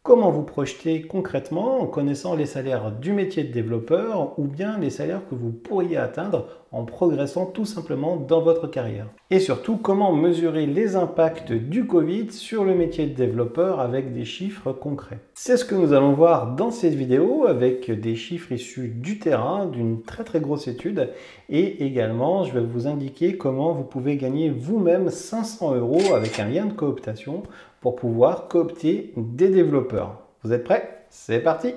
Comment vous projeter concrètement en connaissant les salaires du métier de développeur ou bien les salaires que vous pourriez atteindre en progressant tout simplement dans votre carrière? Et surtout, comment mesurer les impacts du Covid sur le métier de développeur avec des chiffres concrets? C'est ce que nous allons voir dans cette vidéo avec des chiffres issus du terrain, d'une très grosse étude, et également je vais vous indiquer comment vous pouvez gagner vous-même 500 € avec un lien de cooptation pour pouvoir coopter des développeurs. Vous êtes prêts? C'est parti!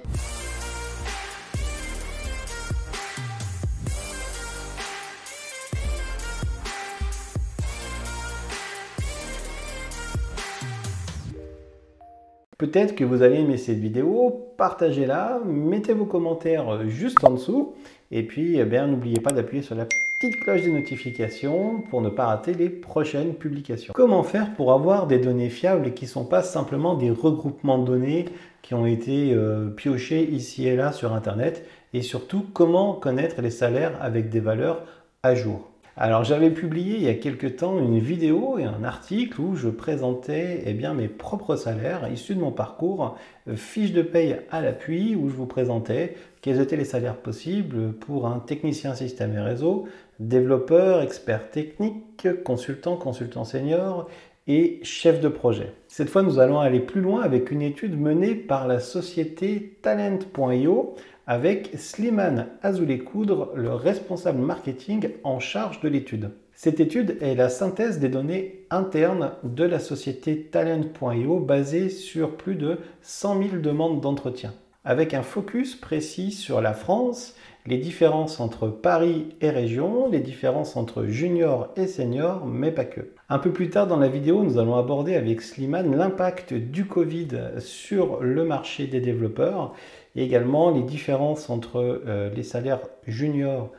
Peut-être que vous allez aimer cette vidéo, partagez-la, mettez vos commentaires juste en dessous et puis n'oubliez pas d'appuyer sur la petite cloche des notifications pour ne pas rater les prochaines publications. Comment faire pour avoir des données fiables et qui ne sont pas simplement des regroupements de données qui ont été piochés ici et là sur Internet, et surtout comment connaître les salaires avec des valeurs à jour? Alors j'avais publié il y a quelques temps une vidéo et un article où je présentais mes propres salaires issus de mon parcours, fiche de paye à l'appui, où je vous présentais quels étaient les salaires possibles pour un technicien système et réseau, développeur, expert technique, consultant senior et chef de projet. Cette fois, nous allons aller plus loin avec une étude menée par la société Talent.io avec Slimane Azoulay-Coudre, le responsable marketing en charge de l'étude. Cette étude est la synthèse des données internes de la société Talent.io basée sur plus de 100 000 demandes d'entretien, avec un focus précis sur la France, les différences entre Paris et région, les différences entre junior et senior, mais pas que. Un peu plus tard dans la vidéo, nous allons aborder avec Slimane l'impact du Covid sur le marché des développeurs et également les différences entre les salaires juniors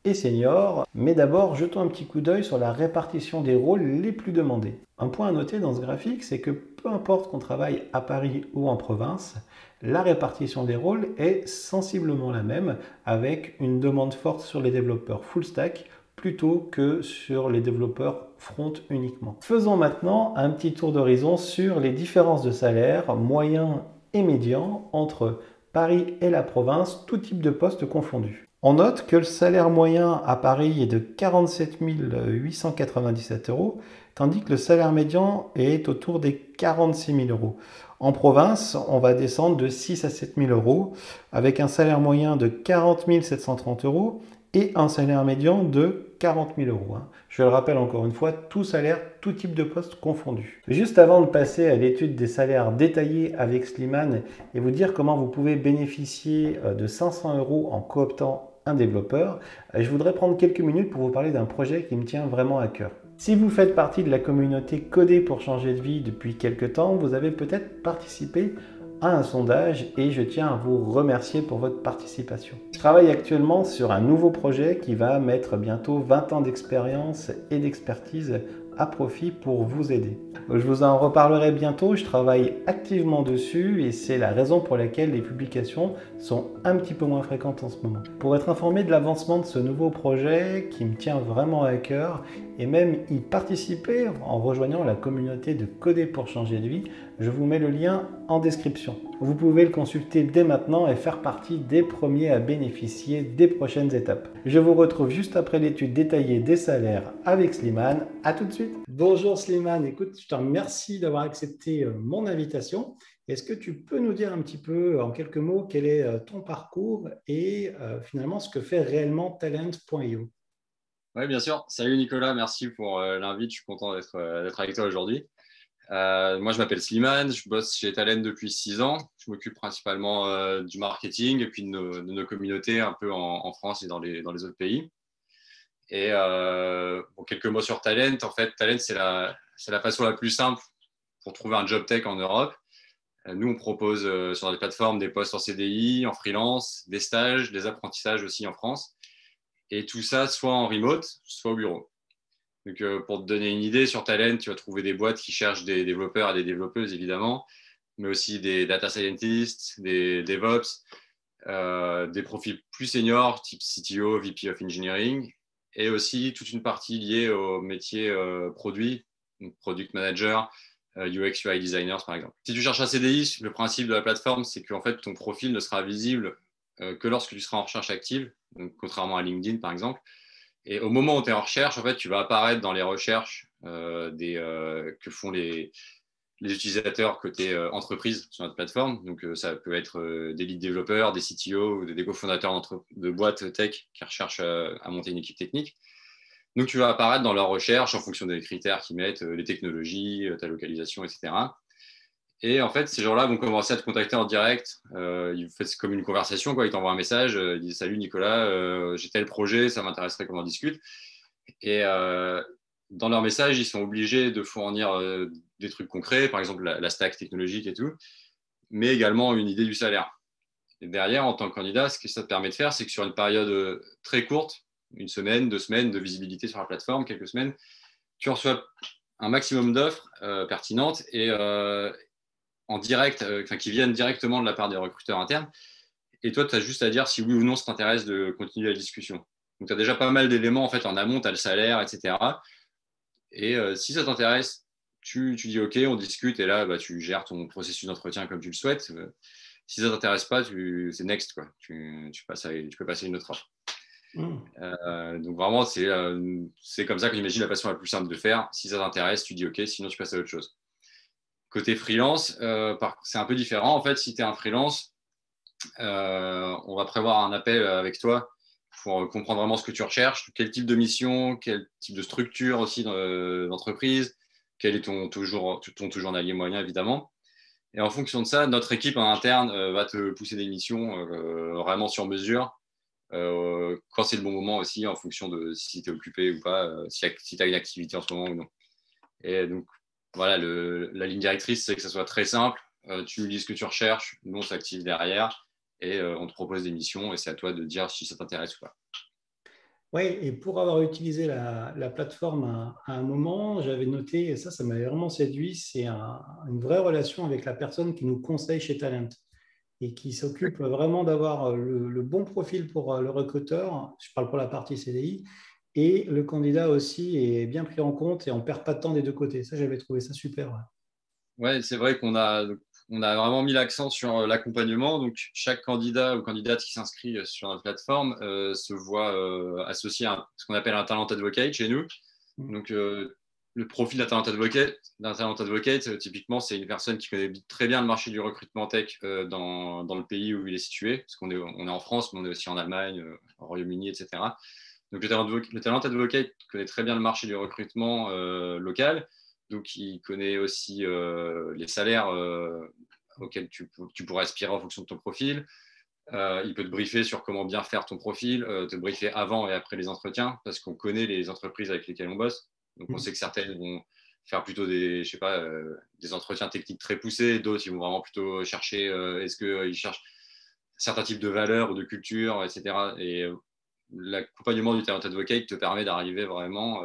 et seniors. Mais d'abord, jetons un petit coup d'œil sur la répartition des rôles les plus demandés. Un point à noter dans ce graphique, c'est que peu importe qu'on travaille à Paris ou en province, la répartition des rôles est sensiblement la même, avec une demande forte sur les développeurs full stack plutôt que sur les développeurs front uniquement. Faisons maintenant un petit tour d'horizon sur les différences de salaire moyen et médian entre Paris et la province, tout type de poste confondu. On note que le salaire moyen à Paris est de 47 897 €, tandis que le salaire médian est autour des 46 000 €. En province, on va descendre de 6 à 7 000 €, avec un salaire moyen de 40 730 € et un salaire médian de 40 000 €. Je le rappelle encore une fois, tout salaire, tout type de poste confondu. Juste avant de passer à l'étude des salaires détaillés avec Slimane et vous dire comment vous pouvez bénéficier de 500 € en cooptant un développeur, je voudrais prendre quelques minutes pour vous parler d'un projet qui me tient vraiment à cœur. Si vous faites partie de la communauté Coder pour changer de vie depuis quelques temps, vous avez peut-être participé à un sondage et je tiens à vous remercier pour votre participation. Je travaille actuellement sur un nouveau projet qui va mettre bientôt 20 ans d'expérience et d'expertise à profit pour vous aider. Je vous en reparlerai bientôt, je travaille activement dessus et c'est la raison pour laquelle les publications sont un petit peu moins fréquentes en ce moment. Pour être informé de l'avancement de ce nouveau projet qui me tient vraiment à cœur et même y participer en rejoignant la communauté de Coder pour changer de vie, je vous mets le lien en description. Vous pouvez le consulter dès maintenant et faire partie des premiers à bénéficier des prochaines étapes. Je vous retrouve juste après l'étude détaillée des salaires avec Slimane. À tout de suite. Bonjour Slimane, écoute, je te remercie d'avoir accepté mon invitation. Est-ce que tu peux nous dire un petit peu en quelques mots quel est ton parcours et finalement ce que fait réellement Talent.io? Oui, bien sûr. Salut Nicolas, merci pour l'invite. Je suis content d'être avec toi aujourd'hui. Moi, je m'appelle Slimane, je bosse chez Talent depuis 6 ans. Je m'occupe principalement du marketing et puis de nos communautés un peu en France et dans les autres pays. Et quelques mots sur Talent. En fait, Talent, c'est la façon la plus simple pour trouver un job tech en Europe. Nous, on propose sur des plateformes des postes en CDI, en freelance, des stages, des apprentissages aussi en France. Et tout ça, soit en remote, soit au bureau. Donc, pour te donner une idée, sur Talent, tu vas trouver des boîtes qui cherchent des développeurs et des développeuses, évidemment, mais aussi des data scientists, des DevOps, des profils plus seniors, type CTO, VP of Engineering, et aussi toute une partie liée au métier produit, donc product manager, UX, UI designers, par exemple. Si tu cherches un CDI, le principe de la plateforme, c'est qu'en fait, ton profil ne sera visible que lorsque tu seras en recherche active, donc, contrairement à LinkedIn, par exemple. Et au moment où tu es en recherche, en fait, tu vas apparaître dans les recherches que font les utilisateurs côté entreprise sur notre plateforme. Donc, ça peut être des lead développeurs, des CTO ou des cofondateurs de boîtes tech qui recherchent à monter une équipe technique. Donc, tu vas apparaître dans leurs recherches en fonction des critères qu'ils mettent, les technologies, ta localisation, etc. Et en fait, ces gens-là vont commencer à te contacter en direct. C'est comme une conversation, quoi. Ils t'envoient un message, ils disent «Salut Nicolas, j'ai tel projet, ça m'intéresserait qu'on en discute». Et dans leur message, ils sont obligés de fournir des trucs concrets, par exemple la stack technologique et tout, mais également une idée du salaire. Et derrière, en tant que candidat, ce que ça te permet de faire, c'est que sur une période très courte, une semaine, 2 semaines de visibilité sur la plateforme, quelques semaines, tu reçois un maximum d'offres pertinentes et en direct, qui viennent directement de la part des recruteurs internes. Et toi, tu as juste à dire si oui ou non ça t'intéresse de continuer la discussion. Donc, tu as déjà pas mal d'éléments en fait en amont, tu as le salaire, etc. Et si ça t'intéresse, tu dis OK, on discute et là, bah, tu gères ton processus d'entretien comme tu le souhaites. Si ça t'intéresse pas, c'est next, quoi. Tu peux passer à une autre offre. Donc vraiment, c'est comme ça que j'imagine la façon la plus simple de faire. Si ça t'intéresse, tu dis OK, sinon tu passes à autre chose. Côté freelance, c'est un peu différent. En fait, si tu es un freelance, on va prévoir un appel avec toi pour comprendre vraiment ce que tu recherches, quel type de mission, quel type de structure aussi d'entreprise, quel est ton taux journalier moyen, évidemment. Et en fonction de ça, notre équipe en interne va te pousser des missions vraiment sur mesure, quand c'est le bon moment aussi, en fonction de si tu es occupé ou pas, si tu as une activité en ce moment ou non. Et donc, voilà, la ligne directrice, c'est que ça soit très simple. Tu nous dis ce que tu recherches, nous, on s'active derrière et on te propose des missions et c'est à toi de dire si ça t'intéresse ou pas. Oui, et pour avoir utilisé la plateforme à un moment, j'avais noté, et ça m'avait vraiment séduit, c'est une vraie relation avec la personne qui nous conseille chez Talent et qui s'occupe vraiment d'avoir le bon profil pour le recruteur, je parle pour la partie CDI, et le candidat aussi est bien pris en compte et on ne perd pas de temps des deux côtés. Ça, j'avais trouvé ça super. Ouais, c'est vrai qu'on a vraiment mis l'accent sur l'accompagnement. Donc, chaque candidat ou candidate qui s'inscrit sur notre plateforme se voit associé à ce qu'on appelle un talent advocate chez nous. Donc, le profil d'un talent advocate, typiquement, c'est une personne qui connaît très bien le marché du recrutement tech dans le pays où il est situé, parce qu'on est en France, mais on est aussi en Allemagne, au Royaume-Uni, etc. Donc, le talent advocate connaît très bien le marché du recrutement local. Donc, il connaît aussi les salaires auxquels tu pourrais aspirer en fonction de ton profil. Il peut te briefer sur comment bien faire ton profil, te briefer avant et après les entretiens, parce qu'on connaît les entreprises avec lesquelles on bosse. Donc, on sait que certaines vont faire plutôt des, je sais pas, des entretiens techniques très poussés, d'autres, ils vont vraiment plutôt chercher, est-ce qu'ils cherchent certains types de valeurs ou de culture, etc. Et l'accompagnement du talent advocate te permet d'arriver vraiment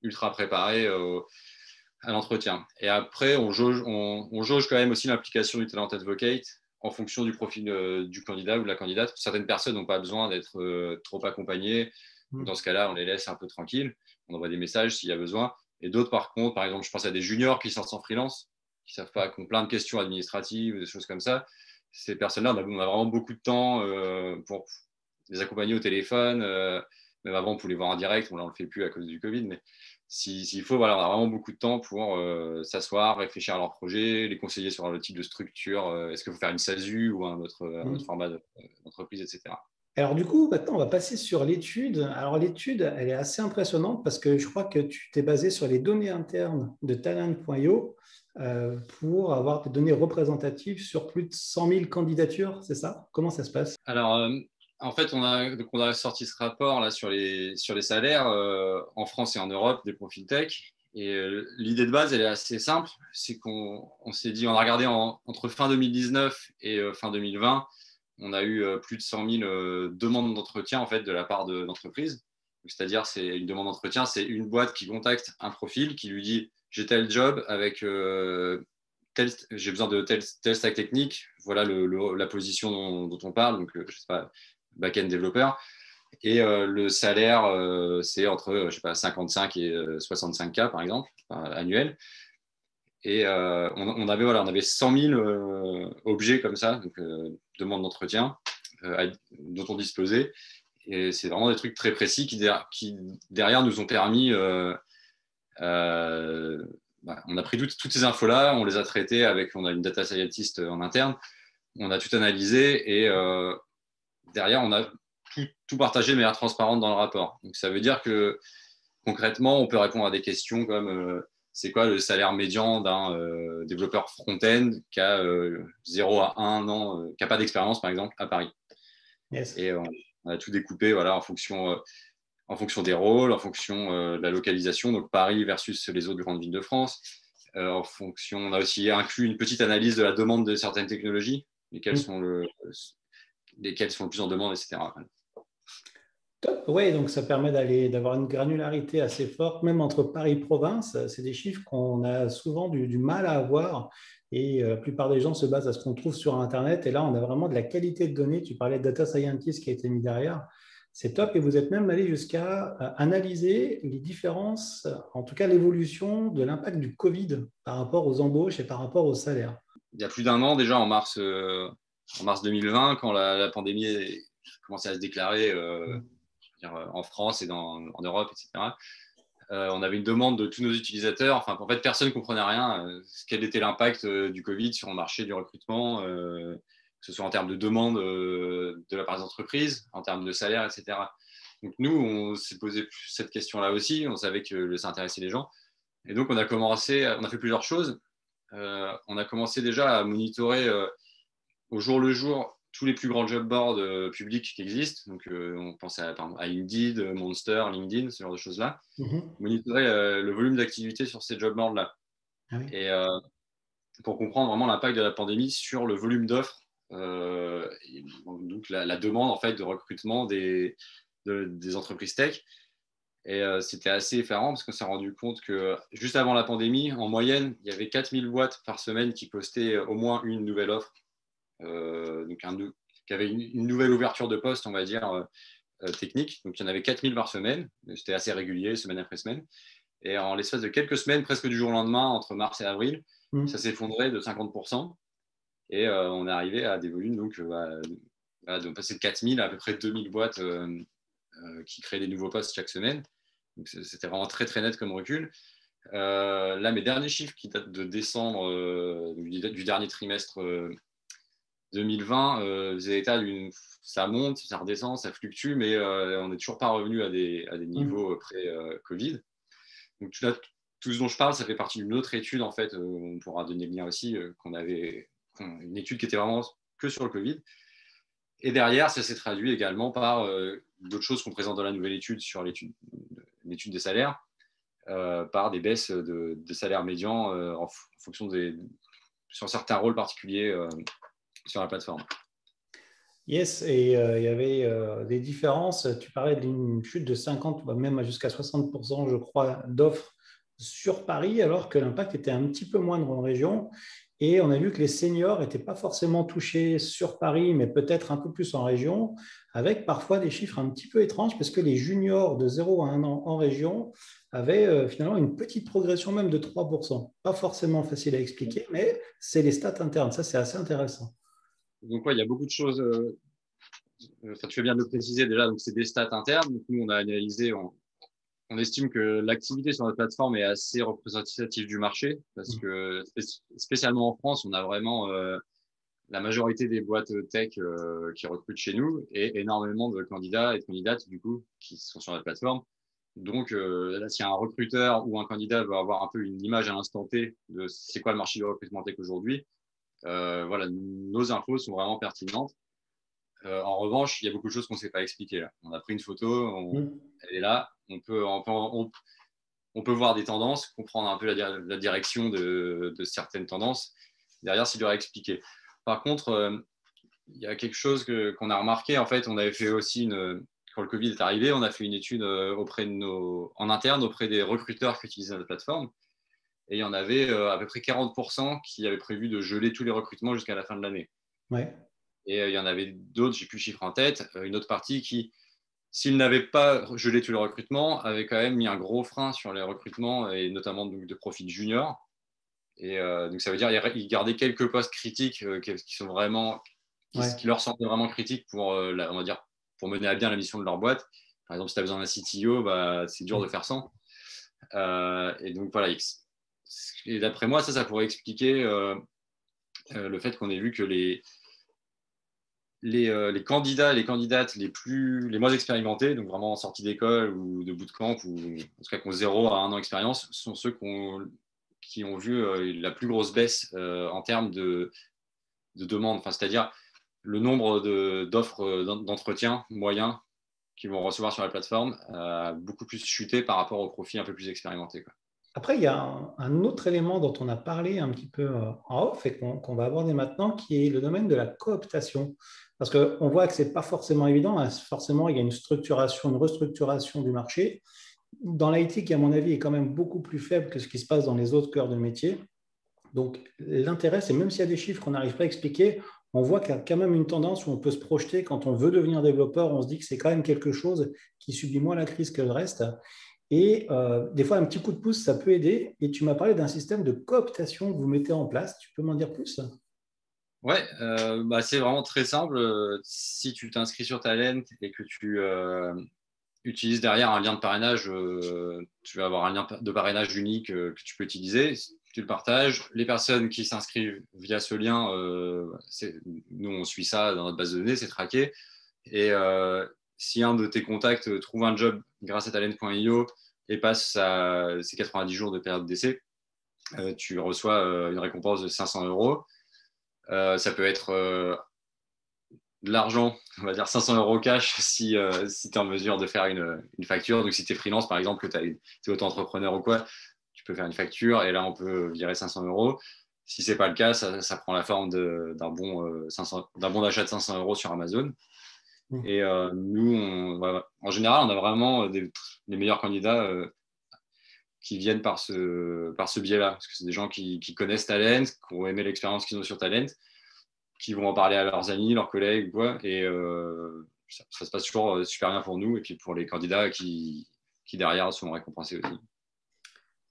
ultra préparé à l'entretien. Et après, on jauge quand même aussi l'implication du talent advocate en fonction du profil du candidat ou de la candidate. Certaines personnes n'ont pas besoin d'être trop accompagnées. Dans ce cas-là, on les laisse un peu tranquilles. On envoie des messages s'il y a besoin. Et d'autres, par contre, par exemple, je pense à des juniors qui sortent en freelance, qui savent pas, qui ont plein de questions administratives, des choses comme ça. Ces personnes-là, on a vraiment beaucoup de temps pour les accompagner au téléphone. Même avant, on pouvait les voir en direct. Bon, là, on ne le fait plus à cause du Covid. Mais s'il faut, voilà, on a vraiment beaucoup de temps pour s'asseoir, réfléchir à leur projet, les conseiller sur le type de structure. Est-ce qu'il faut faire une SASU ou un autre format d'entreprise, etc. Alors du coup, maintenant, on va passer sur l'étude. Alors l'étude, elle est assez impressionnante parce que je crois que tu t'es basé sur les données internes de talent.io pour avoir des données représentatives sur plus de 100 000 candidatures, c'est ça? Comment ça se passe? Alors, en fait, on a sorti ce rapport là sur les salaires en France et en Europe des profils tech. Et l'idée de base, elle est assez simple. C'est qu'on s'est dit, on a regardé entre fin 2019 et fin 2020, on a eu plus de 100 000 demandes d'entretien en fait de la part d'entreprises. C'est-à-dire, c'est une demande d'entretien, c'est une boîte qui contacte un profil qui lui dit, j'ai tel job avec j'ai besoin de tel stack technique, voilà la position dont on parle, donc je sais pas, back-end développeur, et le salaire, c'est entre je sais pas, 55 et 65K par exemple, annuel. Et on avait 100 000 objets comme ça, donc demandes d'entretien dont on disposait. Et c'est vraiment des trucs très précis qui derrière nous ont permis. On a pris toutes ces infos-là, on les a traitées on a une data scientist en interne, on a tout analysé et derrière on a tout partagé de manière transparente dans le rapport. Donc ça veut dire que concrètement, on peut répondre à des questions comme c'est quoi le salaire médian d'un développeur front-end qui a 0 à 1 an, qui n'a pas d'expérience par exemple à Paris. Yes. Et on a tout découpé voilà, en fonction des rôles, en fonction de la localisation, donc Paris versus les autres grandes villes de France. On a aussi inclus une petite analyse de la demande de certaines technologies, lesquelles sont le plus en demande, etc. Top. Ouais, donc ça permet d'avoir une granularité assez forte, même entre Paris et province. C'est des chiffres qu'on a souvent du mal à avoir et la plupart des gens se basent à ce qu'on trouve sur Internet. Et là, on a vraiment de la qualité de données. Tu parlais de data scientist qui a été mis derrière. C'est top. Et vous êtes même allé jusqu'à analyser les différences, en tout cas l'évolution de l'impact du Covid par rapport aux embauches et par rapport aux salaires. Il y a plus d'un an, déjà en mars 2020, quand la pandémie a commencé à se déclarer en France et en Europe, etc., on avait une demande de tous nos utilisateurs. Enfin, en fait, personne ne comprenait rien. Quel était l'impact du Covid sur le marché du recrutement, que ce soit en termes de demande de la part des entreprises, en termes de salaire, etc. Donc nous, on s'est posé cette question-là aussi. On savait que ça intéressait les gens. Et donc, on a fait plusieurs choses. On a commencé déjà à monitorer au jour le jour tous les plus grands job boards publics qui existent. Donc, on pensait à Indeed, Monster, LinkedIn, ce genre de choses-là. Monitorer le volume d'activité sur ces job boards-là. Ah oui. Et pour comprendre vraiment l'impact de la pandémie sur le volume d'offres, donc la demande en fait, de recrutement des entreprises tech. Et c'était assez effarant parce qu'on s'est rendu compte que juste avant la pandémie, en moyenne, il y avait 4000 boîtes par semaine qui postaient au moins une nouvelle offre. Donc qui avait une nouvelle ouverture de poste, on va dire, technique. Donc il y en avait 4000 par semaine. C'était assez régulier, semaine après semaine. Et en l'espace de quelques semaines, presque du jour au lendemain, entre mars et avril, ça s'effondrait de 50%. Et on est arrivé à des volumes donc, de passer de 4000 à peu près 2000 boîtes qui créent des nouveaux postes chaque semaine. Donc c'était vraiment très très net comme recul. Là, mes derniers chiffres qui datent de décembre, du dernier trimestre 2020, faisaient état ça monte, ça redescend, ça fluctue, mais on n'est toujours pas revenu à des niveaux pré-Covid. Donc tout ce dont je parle, ça fait partie d'une autre étude, en fait, on pourra donner le lien aussi, une étude qui était vraiment que sur le Covid. Et derrière, ça s'est traduit également par d'autres choses qu'on présente dans la nouvelle étude sur l'étude des salaires, par des baisses de salaires médians en fonction sur certains rôles particuliers sur la plateforme. Yes, et il y avait des différences. Tu parlais d'une chute de 50, même jusqu'à 60%, je crois, d'offres sur Paris, alors que l'impact était un petit peu moindre en région. Et on a vu que les seniors n'étaient pas forcément touchés sur Paris, mais peut-être un peu plus en région, avec parfois des chiffres un petit peu étranges, parce que les juniors de 0 à 1 an en région avaient finalement une petite progression même de 3%. Pas forcément facile à expliquer, mais c'est les stats internes. Ça, c'est assez intéressant. Donc, il y a beaucoup de choses. Tu fais bien de le préciser déjà. Donc, c'est des stats internes. Donc, nous, on a analysé. On estime que l'activité sur notre plateforme est assez représentative du marché parce que, spécialement en France, on a vraiment la majorité des boîtes tech qui recrutent chez nous et énormément de candidats et de candidates, du coup, qui sont sur notre plateforme. Donc, là, si un recruteur ou un candidat veut avoir un peu une image à l'instant T de c'est quoi le marché du recrutement tech aujourd'hui, voilà, nos infos sont vraiment pertinentes. En revanche, il y a beaucoup de choses qu'on ne sait pas expliquer. Là. On a pris une photo, elle est là. On peut voir des tendances, comprendre un peu la direction de certaines tendances. Derrière, c'est dur à expliquer. Par contre, il y a quelque chose qu'on a remarqué. En fait, on avait fait aussi quand le Covid est arrivé, on a fait une étude en interne auprès des recruteurs qui utilisaient notre plateforme. Et il y en avait à peu près 40% qui avaient prévu de geler tous les recrutements jusqu'à la fin de l'année. Ouais. Et il y en avait d'autres, j'ai plus le chiffre en tête, une autre partie qui, s'ils n'avaient pas gelé tous les recrutements, avait quand même mis un gros frein sur les recrutements et notamment de profils juniors. Et donc, ça veut dire qu'ils gardaient quelques postes critiques qui sont vraiment, qui leur semblaient vraiment critiques pour, on va dire, pour mener à bien la mission de leur boîte. Par exemple, si tu as besoin d'un CTO, c'est dur de faire sans. Et donc, voilà. Et d'après moi, ça pourrait expliquer le fait qu'on ait vu que les candidats et les candidates les moins expérimentés, donc vraiment en sortie d'école ou de bootcamp, ou en tout cas qui ont 0 à 1 an d'expérience, sont ceux qui ont vu la plus grosse baisse en termes de demande. Enfin, c'est-à-dire le nombre d'offres d'entretien moyens qu'ils vont recevoir sur la plateforme a beaucoup plus chuté par rapport aux profils un peu plus expérimentés, quoi. Après, il y a un autre élément dont on a parlé un petit peu en off et qu'on va aborder maintenant, qui est le domaine de la cooptation. Parce qu'on voit que ce n'est pas forcément évident, hein. Forcément, il y a une restructuration du marché. Dans l'IT, qui à mon avis est quand même beaucoup plus faible que ce qui se passe dans les autres cœurs de métier. Donc, l'intérêt, c'est même s'il y a des chiffres qu'on n'arrive pas à expliquer, on voit qu'il y a quand même une tendance où on peut se projeter. Quand on veut devenir développeur, on se dit que c'est quand même quelque chose qui subit moins la crise que le reste. Et des fois, un petit coup de pouce, ça peut aider. Et tu m'as parlé d'un système de cooptation que vous mettez en place. Tu peux m'en dire plus? Ouais, c'est vraiment très simple. Si tu t'inscris sur Talent et que tu utilises derrière un lien de parrainage, tu vas avoir un lien de parrainage unique que tu peux utiliser. Tu le partages. Les personnes qui s'inscrivent via ce lien, nous, on suit ça dans notre base de données, c'est traqué. Et si un de tes contacts trouve un job grâce à talent.io et passe ses 90 jours de période d'essai, tu reçois une récompense de 500 €. Ça peut être de l'argent, on va dire 500 € cash si tu es en mesure de faire une facture. Donc, si tu es freelance, par exemple, que tu es auto-entrepreneur ou quoi, tu peux faire une facture et là, on peut virer 500 €. Si ce n'est pas le cas, ça prend la forme d'un bon d'achat de 500 € sur Amazon. Et nous, en général, on a vraiment les meilleurs candidats qui viennent par ce biais-là. Parce que c'est des gens qui connaissent Talent, qui ont aimé l'expérience qu'ils ont sur Talent, qui vont en parler à leurs amis, leurs collègues, quoi. Et ça se passe toujours super bien pour nous et puis pour les candidats qui derrière sont récompensés aussi.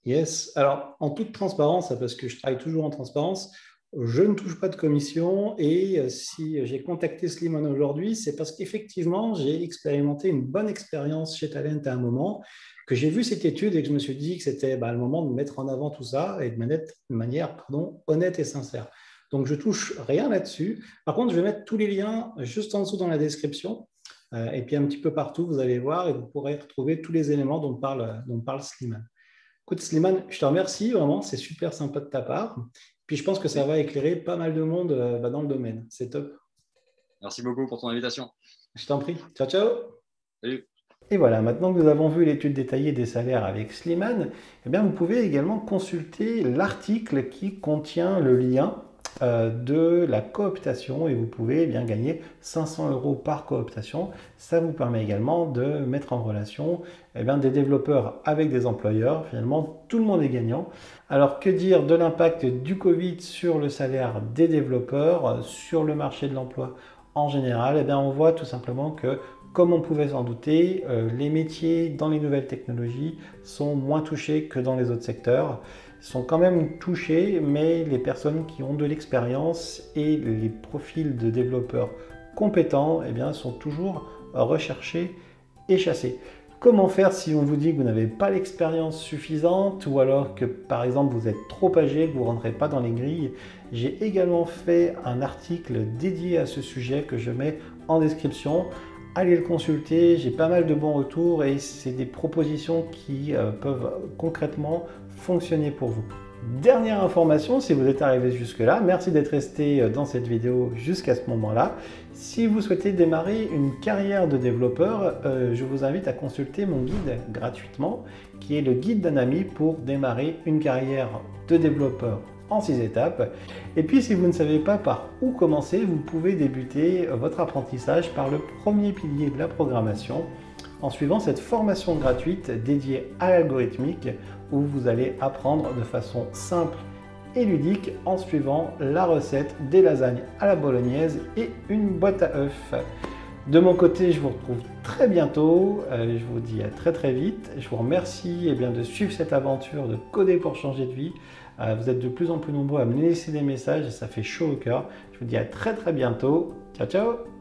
Yes. Alors, en toute transparence, parce que je travaille toujours en transparence, je ne touche pas de commission et si j'ai contacté Slimane aujourd'hui, c'est parce qu'effectivement, j'ai expérimenté une bonne expérience chez Talent à un moment, que j'ai vu cette étude et que je me suis dit que c'était le moment de mettre en avant tout ça et de manière honnête et sincère. Donc, je ne touche rien là-dessus. Par contre, je vais mettre tous les liens juste en dessous dans la description et puis un petit peu partout, vous allez voir et vous pourrez retrouver tous les éléments dont parle Slimane. Écoute, Slimane, je te remercie vraiment, c'est super sympa de ta part. Puis je pense que ça va éclairer pas mal de monde dans le domaine. C'est top. Merci beaucoup pour ton invitation. Je t'en prie. Ciao, ciao. Salut. Et voilà, maintenant que nous avons vu l'étude détaillée des salaires avec Slimane, eh bien, vous pouvez également consulter l'article qui contient le lien de la cooptation et vous pouvez bien gagner 500 € par cooptation. Ça vous permet également de mettre en relation des développeurs avec des employeurs. Finalement, tout le monde est gagnant. Alors, que dire de l'impact du Covid sur le salaire des développeurs, sur le marché de l'emploi en général? Eh bien, on voit tout simplement que, comme on pouvait s'en douter, les métiers dans les nouvelles technologies sont moins touchés que dans les autres secteurs. Ils sont quand même touchés, mais les personnes qui ont de l'expérience et les profils de développeurs compétents sont toujours recherchés et chassés. Comment faire si on vous dit que vous n'avez pas l'expérience suffisante ou alors que par exemple vous êtes trop âgé, que vous ne rentrez pas dans les grilles? J'ai également fait un article dédié à ce sujet que je mets en description. Allez le consulter, j'ai pas mal de bons retours et c'est des propositions qui peuvent concrètement fonctionner pour vous. Dernière information, si vous êtes arrivé jusque-là, merci d'être resté dans cette vidéo jusqu'à ce moment-là. Si vous souhaitez démarrer une carrière de développeur, je vous invite à consulter mon guide gratuitement, qui est le guide d'un ami pour démarrer une carrière de développeur en 6 étapes. Et puis, si vous ne savez pas par où commencer, vous pouvez débuter votre apprentissage par le premier pilier de la programmation, en suivant cette formation gratuite dédiée à l'algorithmique, où vous allez apprendre de façon simple et ludique en suivant la recette des lasagnes à la bolognaise et une boîte à œufs. De mon côté, je vous retrouve très bientôt. Je vous dis à très vite. Je vous remercie de suivre cette aventure de coder pour changer de vie. Vous êtes de plus en plus nombreux à me laisser des messages et ça fait chaud au cœur. Je vous dis à très très bientôt. Ciao ciao!